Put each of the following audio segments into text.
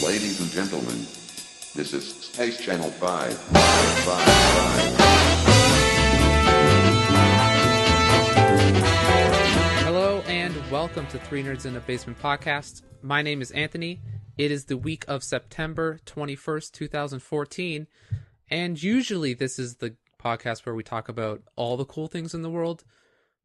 Ladies and gentlemen, this is Space Channel 555. Hello and welcome to Three Nerds in a Basement podcast. My name is Anthony. It is the week of September 21st, 2014. And usually this is the podcast where we talk about all the cool things in the world.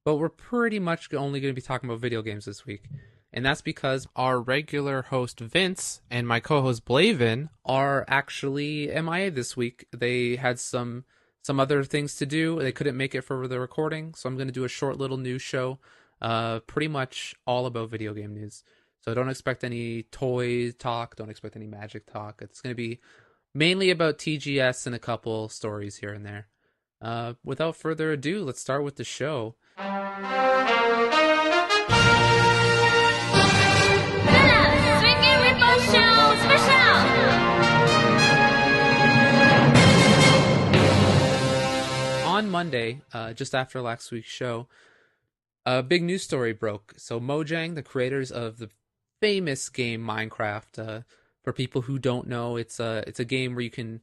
But we're pretty much only going to be talking about video games this week. And that's because our regular host Vince and my co-host Blaven are actually MIA this week. They had some other things to do. They couldn't make it for the recording, so I'm going to do a short little news show, pretty much all about video game news. So don't expect any toy talk, don't expect any magic talk. It's going to be mainly about TGS and a couple stories here and there. Without further ado, let's start with the show. On Monday, just after last week's show, a big news story broke. So Mojang, the creators of the famous game Minecraft, for people who don't know, it's a game where you can,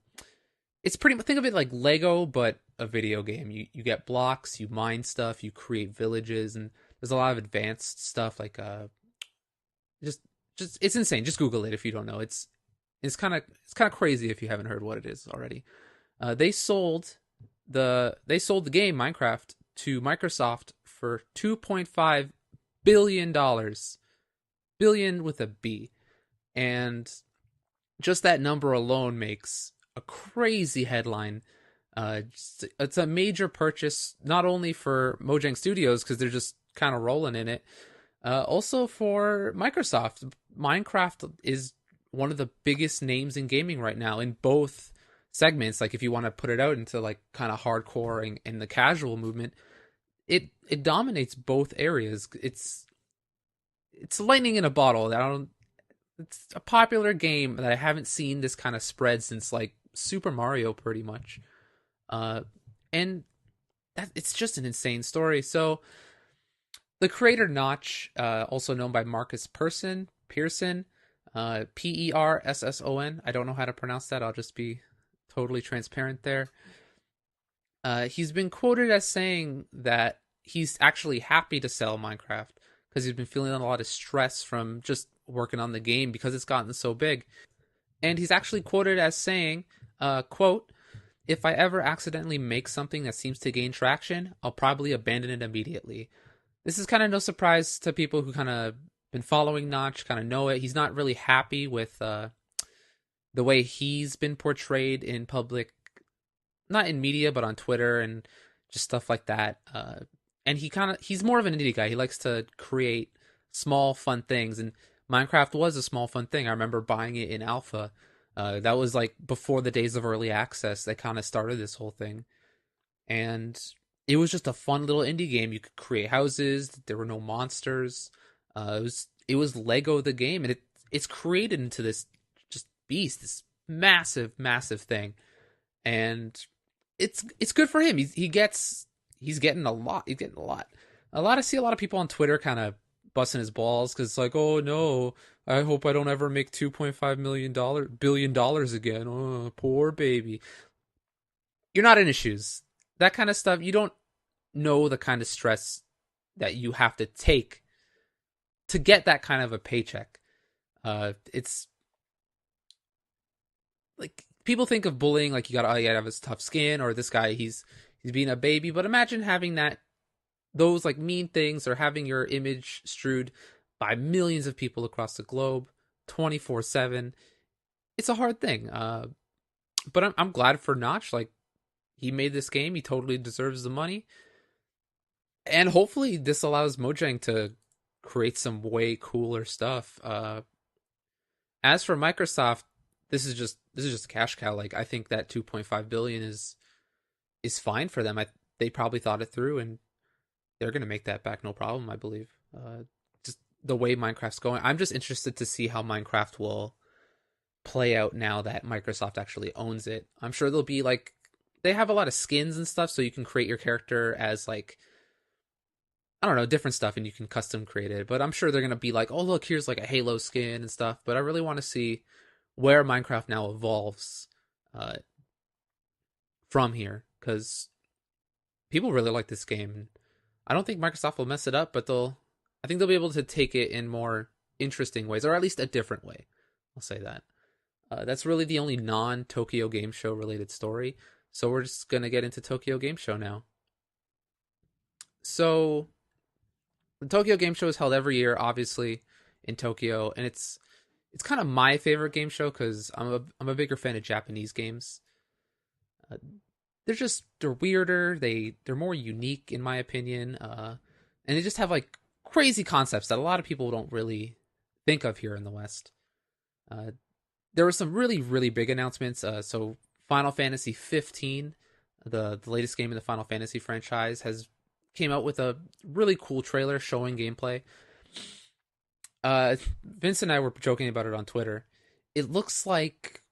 it's pretty, think of it like Lego, but a video game. You get blocks, you mine stuff, you create villages, and there's a lot of advanced stuff like just it's insane. Just Google it if you don't know. It's kind of crazy if you haven't heard what it is already. They sold the game Minecraft to Microsoft for $2.5 billion, billion with a B, and just that number alone makes a crazy headline. It's a major purchase, not only for Mojang Studios because they're just kind of rolling in it, also for Microsoft. Minecraft is one of the biggest names in gaming right now in both segments. Like if you want to put it out into like kind of hardcore and the casual movement, it dominates both areas. It's lightning in a bottle. It's a popular game that I haven't seen this kind of spread since like Super Mario pretty much. And that it's just an insane story. So the creator Notch, also known by Marcus Pearson, Pearson, I don't know how to pronounce that. I'll just be totally transparent there. He's been quoted as saying that he's actually happy to sell Minecraft because he's been feeling a lot of stress from just working on the game because it's gotten so big. And he's actually quoted as saying, quote, "If I ever accidentally make something that seems to gain traction, I'll probably abandon it immediately." This is kind of no surprise to people who kind of been following Notch, kind of know it. He's not really happy with the way he's been portrayed in public, not in media, but on Twitter and just stuff like that. And he's more of an indie guy. He likes to create small, fun things. And Minecraft was a small, fun thing. I remember buying it in alpha. That was like before the days of early access. They kind of started this whole thing. And it was just a fun little indie game. You could create houses. There were no monsters. It was Lego the game, and it's created into this just beast, this massive, massive thing. And it's good for him. He's getting a lot. He's getting a lot. I see a lot of people on Twitter kind of busting his balls because it's like, oh no, I hope I don't ever make $2.5 billion again. Oh, poor baby. You're not in his shoes. That kind of stuff, you don't know the kind of stress that you have to take to get that kind of a paycheck. It's like people think of bullying like you gotta have his tough skin, or this guy he's being a baby. But imagine having those like mean things, or having your image strewed by millions of people across the globe 24/7. It's a hard thing. But I'm glad for Notch. Like, he made this game. He totally deserves the money. And hopefully this allows Mojang to create some way cooler stuff. As for Microsoft, this is just a cash cow. Like, I think that 2.5 billion is fine for them. They probably thought it through, and they're going to make that back no problem, I believe. Just the way Minecraft's going. I'm just interested to see how Minecraft will play out now that Microsoft actually owns it. I'm sure there'll be like, they have a lot of skins and stuff, so you can create your character as like, I don't know, different stuff, and you can custom create it. But I'm sure they're going to be like, oh, look, here's like a Halo skin and stuff. But I really want to see where Minecraft now evolves uh, from here, because people really like this game. I don't think Microsoft will mess it up, but I think they'll be able to take it in more interesting ways, or at least a different way. I'll say that. That's really the only non-Tokyo Game Show related story. So we're just gonna get into Tokyo Game Show now. So the Tokyo Game Show is held every year, obviously, in Tokyo, and it's kind of my favorite game show because I'm a bigger fan of Japanese games. Uh, they're weirder. They're more unique in my opinion, and they just have like crazy concepts that a lot of people don't really think of here in the West. Uh, there were some really big announcements. So Final Fantasy 15, the latest game in the Final Fantasy franchise, has came out with a really cool trailer showing gameplay. Vince and I were joking about it on Twitter. It looks like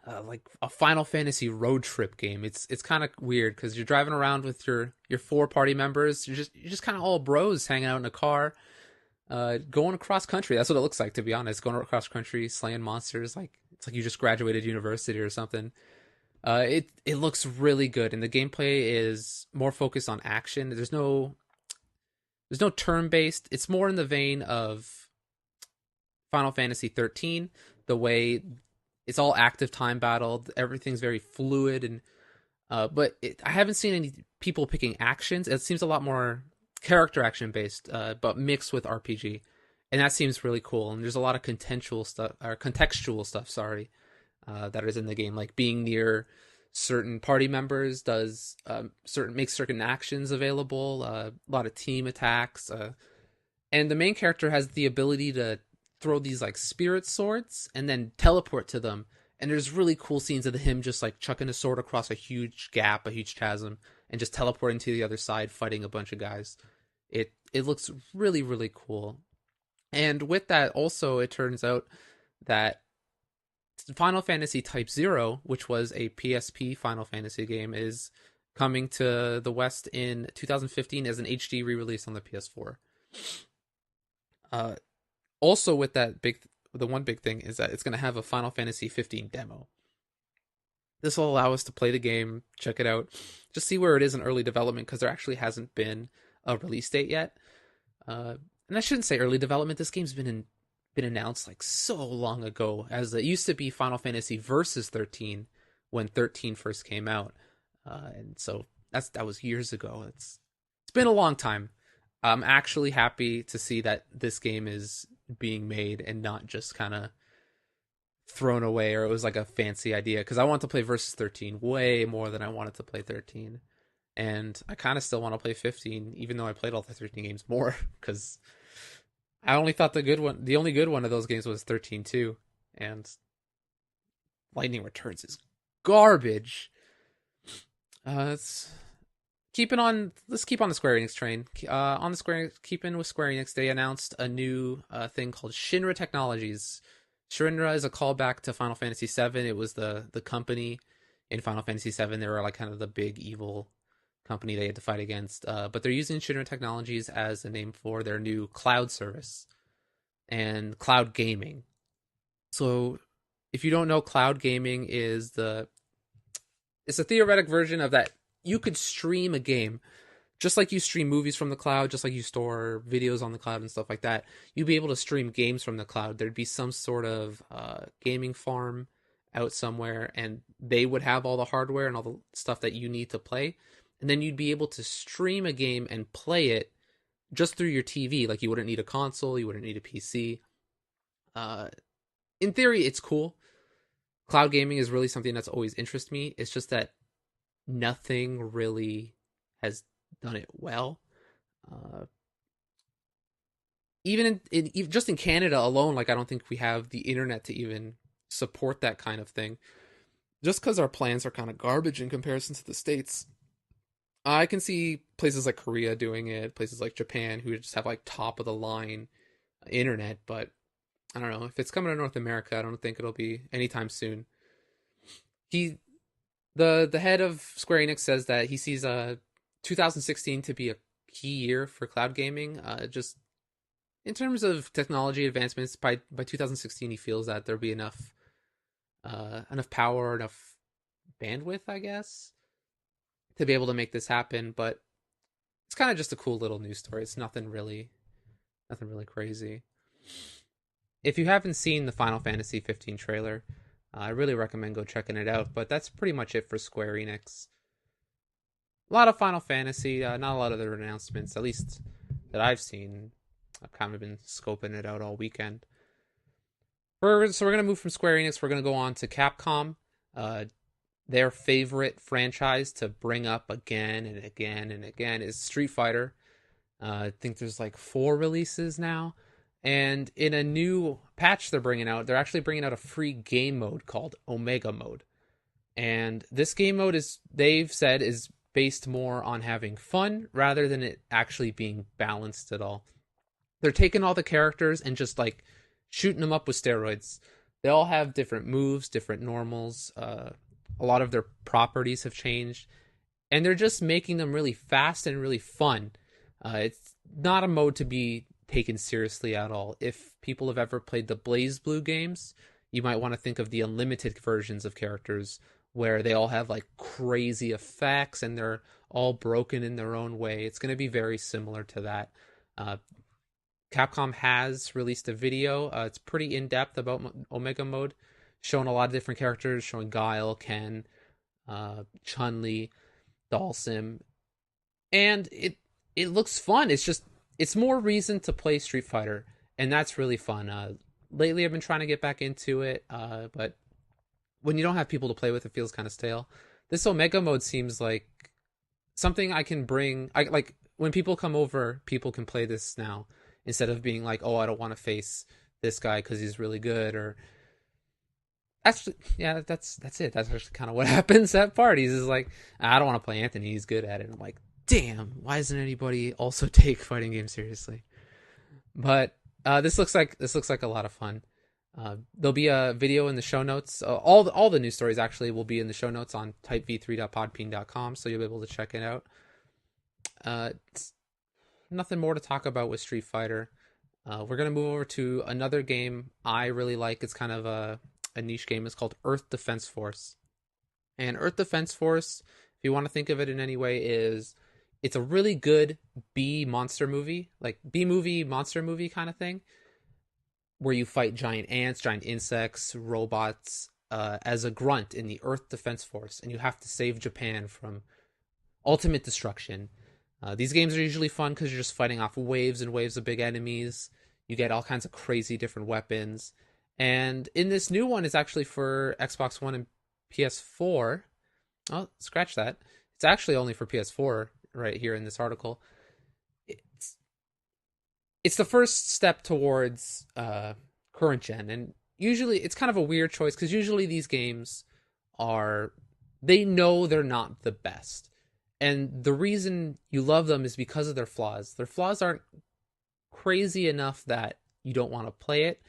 a Final Fantasy road trip game. It's kind of weird because you're driving around with your four party members. You're just kind of all bros hanging out in a car, going across country. That's what it looks like, to be honest. Going across country, slaying monsters. Like it's like you just graduated university or something. It looks really good, and the gameplay is more focused on action. There's no turn based. It's more in the vein of Final Fantasy 13, the way it's all active time battled. Everything's very fluid, and I haven't seen any people picking actions. It seems a lot more character action based, but mixed with RPG, and that seems really cool. And there's a lot of contextual stuff. Sorry, that is in the game, like being near certain party members does makes certain actions available. A lot of team attacks, and the main character has the ability to throw these like spirit swords and then teleport to them. And there's really cool scenes of him just like chucking a sword across a huge gap, a huge chasm, and just teleporting to the other side, fighting a bunch of guys. It looks really cool. And with that, also, it turns out that Final Fantasy Type Zero, which was a PSP Final Fantasy game, is coming to the West in 2015 as an HD re-release on the PS4. Also, with the one big thing is that it's going to have a Final Fantasy 15 demo. This will allow us to play the game, check it out, just see where it is in early development, because there actually hasn't been a release date yet. And I shouldn't say early development. This game's been announced like so long ago, as it used to be Final Fantasy Versus 13 when 13 first came out, and so that was years ago. It's been a long time. I'm actually happy to see that this game is being made and not just kind of thrown away, or it was like a fancy idea, because I want to play Versus 13 way more than I wanted to play 13, and I kind of still want to play 15, even though I played all the 13 games more, because I only thought the only good one of those games was 13 too, and Lightning Returns is garbage. Let's keep on the Square Enix train. Keeping with Square Enix, they announced a new thing called Shinra Technologies. Shinra is a callback to Final Fantasy VII. It was the company in Final Fantasy VII. They were like kind of the big evil company they had to fight against. But they're using Shinra Technologies as a name for their new cloud service and cloud gaming. So if you don't know, cloud gaming it's a theoretic version of that. You could stream a game just like you stream movies from the cloud, just like you store videos on the cloud and stuff like that. You'd be able to stream games from the cloud. There'd be some sort of gaming farm out somewhere, and they would have all the hardware and all the stuff that you need to play. And then you'd be able to stream a game and play it just through your TV. Like, you wouldn't need a console, you wouldn't need a PC. In theory, it's cool. Cloud gaming is really something that's always interested me. It's just that nothing really has done it well. Even just in Canada alone, like, I don't think we have the internet to even support that kind of thing. Just because our plans are kind of garbage in comparison to the States. I can see places like Korea doing it, places like Japan who just have like top of the line internet, but I don't know. If it's coming to North America, I don't think it'll be anytime soon. The head of Square Enix says that he sees 2016 to be a key year for cloud gaming. Just in terms of technology advancements, by 2016 he feels that there'll be enough enough power, enough bandwidth, I guess, to be able to make this happen. But it's kind of just a cool little news story. It's nothing really crazy. If you haven't seen the Final Fantasy 15 trailer, I really recommend go checking it out. But that's pretty much it for Square Enix. A lot of Final Fantasy, not a lot of their announcements, at least that I've seen. I've kind of been scoping it out all weekend. So we're going to move from Square Enix. We're going to go on to Capcom. Their favorite franchise to bring up again and again and again is Street Fighter. I think there's like 4 releases now. And in a new patch they're actually bringing out a free game mode called Omega Mode. And this game mode they've said, is based more on having fun rather than it actually being balanced at all. They're taking all the characters and just like shooting them up with steroids. They all have different moves, different normals. A lot of their properties have changed, and they're just making them really fast and really fun. It's not a mode to be taken seriously at all. If people have ever played the BlazBlue games, you might want to think of the unlimited versions of characters where they all have like crazy effects and they're all broken in their own way. It's going to be very similar to that. Capcom has released a video. It's pretty in-depth about Omega Mode, showing a lot of different characters, showing Guile, Ken, Chun-Li, Dalsim. And it looks fun. It's more reason to play Street Fighter, and that's really fun. Lately I've been trying to get back into it, but when you don't have people to play with, it feels kind of stale. This Omega Mode seems like something I can bring. Like when people come over, people can play this now instead of being like, oh, I don't want to face this guy because he's really good. Or actually, yeah, that's it. That's actually kind of what happens at parties. Is like, I don't want to play Anthony. He's good at it. And I'm like, damn, why doesn't anybody also take fighting games seriously? But this looks like a lot of fun. There'll be a video in the show notes. All the news stories actually will be in the show notes on typv3.podbean.com, so you'll be able to check it out. It's nothing more to talk about with Street Fighter. We're gonna move over to another game I really like. It's kind of a niche game. It's called Earth Defense Force. And Earth Defense Force, if you want to think of it in any way, it's a really good B monster movie, like B movie monster movie kind of thing, where you fight giant ants, giant insects, robots, as a grunt in the Earth Defense Force, and you have to save Japan from ultimate destruction. These games are usually fun because you're just fighting off waves and waves of big enemies. You get all kinds of crazy different weapons. And in this new one, it's actually for Xbox One and PS4. Oh, scratch that. It's actually only for PS4 right here in this article. It's the first step towards current gen, and usually it's kind of a weird choice because usually these games they know they're not the best, and the reason you love them is because of their flaws. Their flaws aren't crazy enough that you don't want to play it.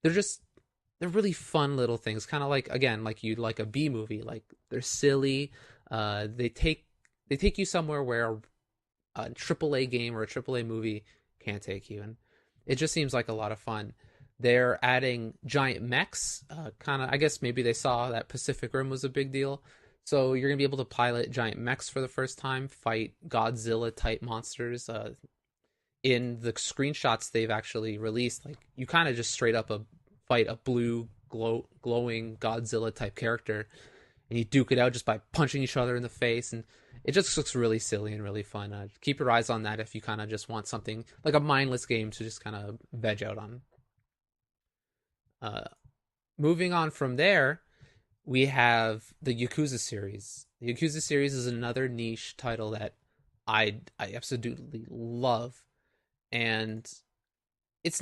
They're really fun little things, kind of like, again, like you'd like a B movie. Like, they're silly. They take you somewhere where a AAA game or a AAA movie can't take you, and it just seems like a lot of fun. They're adding giant mechs, kind of. I guess maybe they saw that Pacific Rim was a big deal, so you're gonna be able to pilot giant mechs for the first time, fight Godzilla type monsters. In the screenshots they've actually released, like, you kind of just straight up fight a blue glowing Godzilla type character, and you duke it out just by punching each other in the face, and it just looks really silly and really fun. Keep your eyes on that if you kind of just want something like a mindless game to just kind of veg out on. Moving on from there, we have the Yakuza series. The Yakuza series is another niche title that I absolutely love, and it's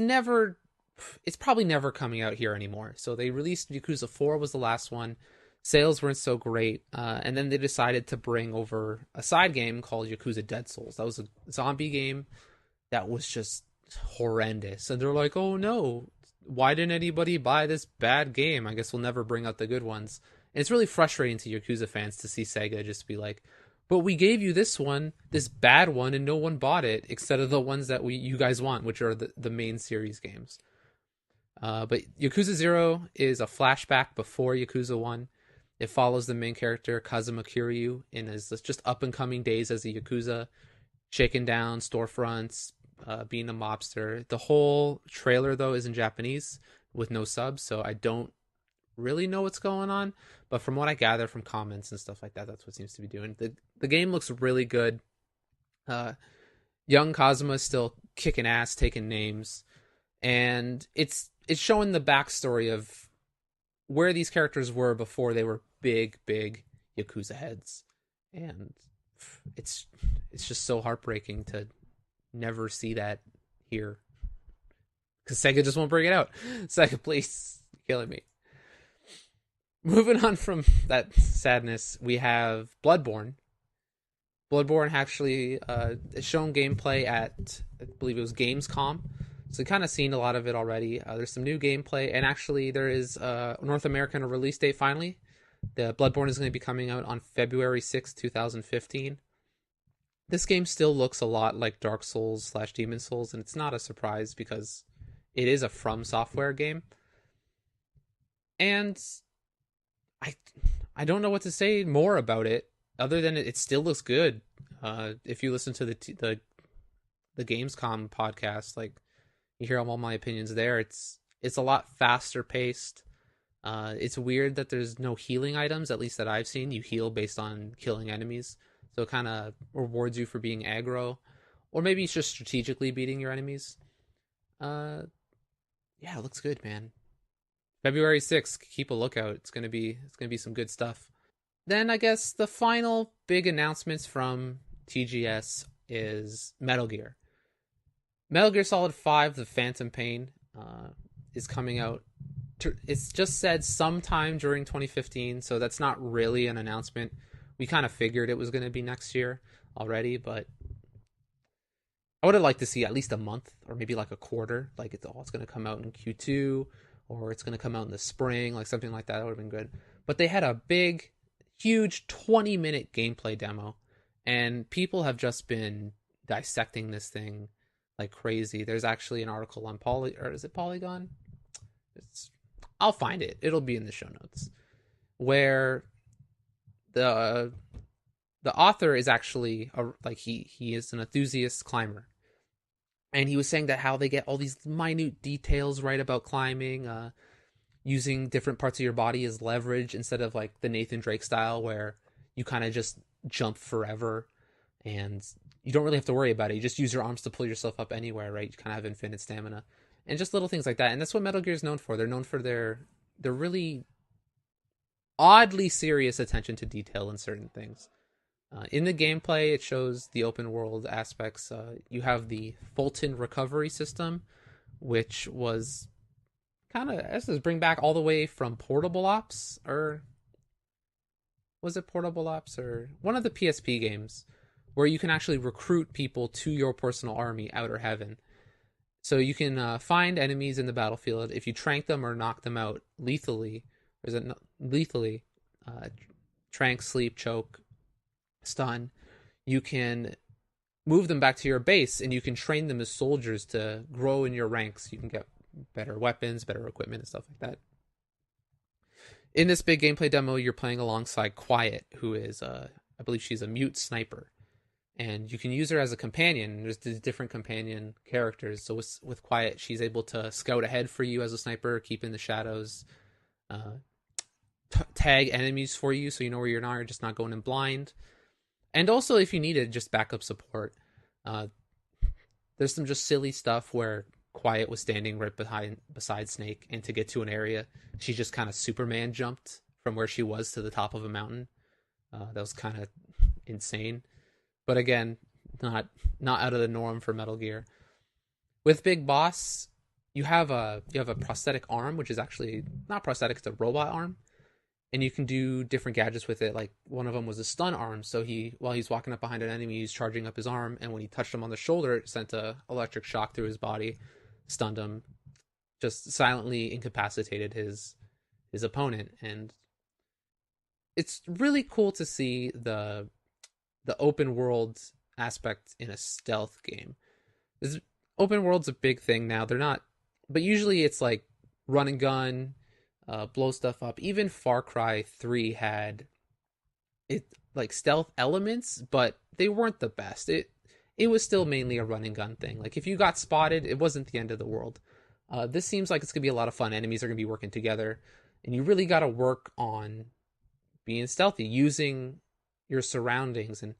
probably never coming out here anymore. So they released Yakuza 4 was the last one. Sales weren't so great, and then they decided to bring over a side game called Yakuza Dead Souls. That was a zombie game that was just horrendous. And they're like, oh no, why didn't anybody buy this bad game? I guess we'll never bring out the good ones. And it's really frustrating to Yakuza fans to see Sega just be like, but we gave you this bad one, and no one bought it, instead of the ones that you guys want, which are the main series games. But Yakuza 0 is a flashback before Yakuza 1. It follows the main character, Kazuma Kiryu, in his just up and coming days as a Yakuza, shaking down storefronts, being a mobster. The whole trailer, though, is in Japanese with no subs, so I don't really know what's going on. But from what I gather from comments and stuff like that, that's what seems to be doing. The game looks really good. Uh, young Kazuma is still kicking ass, taking names, and it's showing the backstory of where these characters were before they were big Yakuza heads, and it's it's just so heartbreaking to never see that here because Sega just won't bring it out. Sega, please, killing me. Moving on from that sadness, we have Bloodborne. Bloodborne actually shown gameplay at, I believe it was Gamescom. So kind of seen a lot of it already. There's some new gameplay, and actually there is a North American release date finally. The Bloodborne is going to be coming out on February 6th, 2015. This game still looks a lot like Dark Souls / Demon Souls, and it's not a surprise because it is a From Software game. And I don't know what to say more about it other than it still looks good. If you listen to the Gamescom podcast, like you hear all my opinions there. It's a lot faster paced. It's weird that there's no healing items, at least that I've seen. You heal based on killing enemies, so it kind of rewards you for being aggro, or maybe it's just strategically beating your enemies. Yeah, it looks good, man. February 6th, keep a lookout. It's gonna be some good stuff. Then I guess the final big announcements from TGS is Metal Gear. Metal Gear Solid 5: The Phantom Pain is coming out. It's just said sometime during 2015, so that's not really an announcement. We kind of figured it was going to be next year already, but I would have liked to see at least a month or maybe like a quarter. Like it's going to come out in Q2 or it's going to come out in the spring, like something like that. That would have been good. But they had a big, huge 20-minute gameplay demo, and people have just been dissecting this thing like crazy. There's actually an article on Polygon? I'll find it. It'll be in the show notes. Where the author is actually he is an enthusiast climber, and he was saying that how they get all these minute details right about climbing, using different parts of your body as leverage instead of like the Nathan Drake style where you kind of just jump forever and you don't really have to worry about it. You just use your arms to pull yourself up anywhere, right? You kind of have infinite stamina. And just little things like that. And that's what Metal Gear is known for. They're known for their really oddly serious attention to detail in certain things. In the gameplay, it shows the open world aspects. You have the Fulton recovery system, which was kind of, this is bring back all the way from Portable Ops, or was it Portable Ops, or one of the PSP games, where you can actually recruit people to your personal army, Outer Heaven. So you can find enemies in the battlefield. If you trank them or knock them out lethally, or is it lethally, trank, sleep, choke, stun, you can move them back to your base and you can train them as soldiers to grow in your ranks. You can get better weapons, better equipment, and stuff like that. In this big gameplay demo, you're playing alongside Quiet, who is, I believe she's a mute sniper. And you can use her as a companion. There's different companion characters. So with Quiet, she's able to scout ahead for you as a sniper, keep in the shadows, tag enemies for you so you know where you're not. You're just not going in blind. And also, if you needed just backup support, there's some just silly stuff where Quiet was standing right beside Snake, and to get to an area, she just kind of Superman jumped from where she was to the top of a mountain. That was kind of insane. But again, not out of the norm for Metal Gear. With Big Boss, you have a prosthetic arm, which is actually not prosthetic; it's a robot arm, and you can do different gadgets with it. Like one of them was a stun arm, so while he's walking up behind an enemy, he's charging up his arm, and when he touched him on the shoulder, it sent a electric shock through his body, stunned him, just silently incapacitated his opponent. And it's really cool to see the open world aspect in a stealth game. Open world's a big thing now. They're not, but usually it's like run and gun, blow stuff up. Even Far Cry 3 had it like stealth elements, but they weren't the best. It was still mainly a run and gun thing. Like if you got spotted, it wasn't the end of the world. This seems like it's gonna be a lot of fun. Enemies are gonna be working together, and you really got to work on being stealthy, using your surroundings, and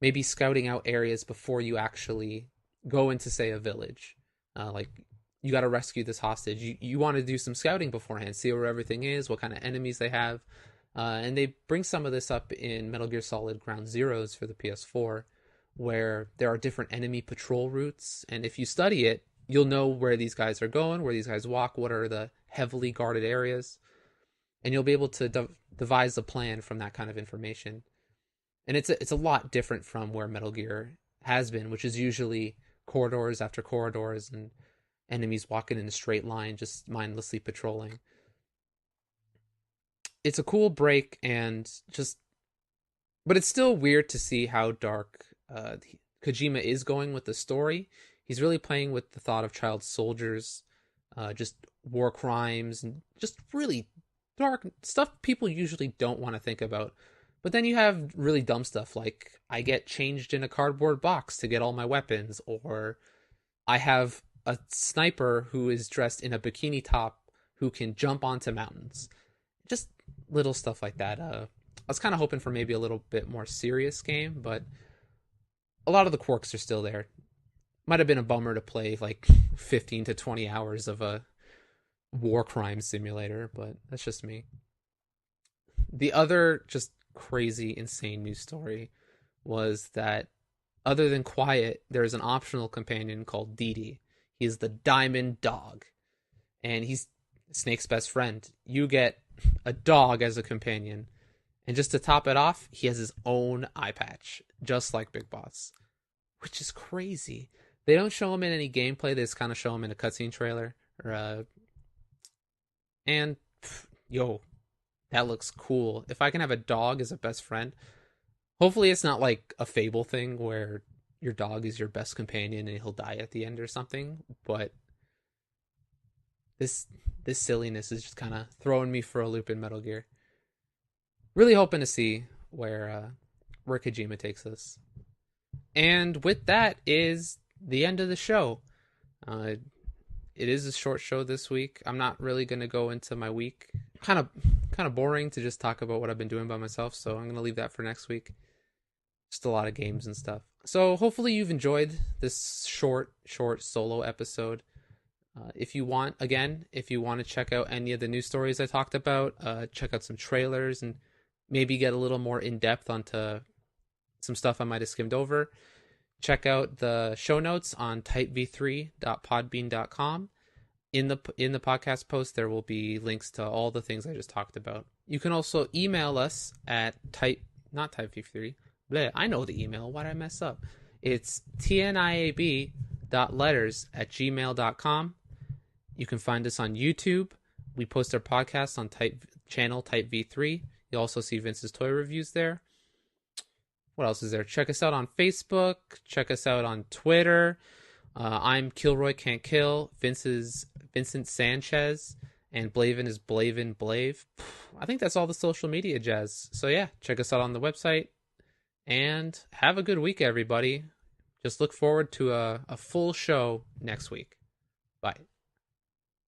maybe scouting out areas before you actually go into, say, a village. Like you got to rescue this hostage. You want to do some scouting beforehand, see where everything is, what kind of enemies they have. And they bring some of this up in Metal Gear Solid Ground Zeroes for the PS4, where there are different enemy patrol routes. And if you study it, you'll know where these guys are going, where these guys walk, what are the heavily guarded areas. And you'll be able to devise a plan from that kind of information. And it's a lot different from where Metal Gear has been, which is usually corridors after corridors and enemies walking in a straight line, just mindlessly patrolling. It's a cool break, and but it's still weird to see how dark Kojima is going with the story. He's really playing with the thought of child soldiers, just war crimes, and just really dark stuff people usually don't want to think about. But then you have really dumb stuff like I get changed in a cardboard box to get all my weapons, or I have a sniper who is dressed in a bikini top who can jump onto mountains. Just little stuff like that. I was kind of hoping for maybe a little bit more serious game, but a lot of the quirks are still there. Might have been a bummer to play like 15 to 20 hours of a war crime simulator, but that's just me. The other just crazy, insane news story was that other than Quiet, there's an optional companion called Didi. He is the Diamond Dog, and he's Snake's best friend. You get a dog as a companion, and just to top it off, he has his own eye patch, just like Big Boss, which is crazy. They don't show him in any gameplay. They just kind of show him in a cutscene trailer, and yo, that looks cool. If I can have a dog as a best friend, hopefully it's not like a Fable thing where your dog is your best companion and he'll die at the end or something. But this silliness is just kind of throwing me for a loop in Metal Gear. Really hoping to see where Kojima takes this. And with that is the end of the show. It is a short show this week. I'm not really going to go into my week. Kind of boring to just talk about what I've been doing by myself, so I'm going to leave that for next week. Just a lot of games and stuff. So hopefully you've enjoyed this short solo episode. If you want to check out any of the news stories I talked about, check out some trailers and maybe get a little more in-depth onto some stuff I might have skimmed over, check out the show notes on typv3.podbean.com. In the podcast post, there will be links to all the things I just talked about. You can also email us at not typv3. Bleh, I know the email. Why did I mess up? It's tniab.letters@gmail.com. You can find us on YouTube. We post our podcast on channel typv3. You'll also see Vince's toy reviews there. What else is there? Check us out on Facebook. Check us out on Twitter. I'm Kilroy Can't Kill. Vince is Vincent Sanchez. And Blaven is Blaven Blave. I think that's all the social media jazz. So yeah, check us out on the website. And have a good week, everybody. Just look forward to a full show next week. Bye.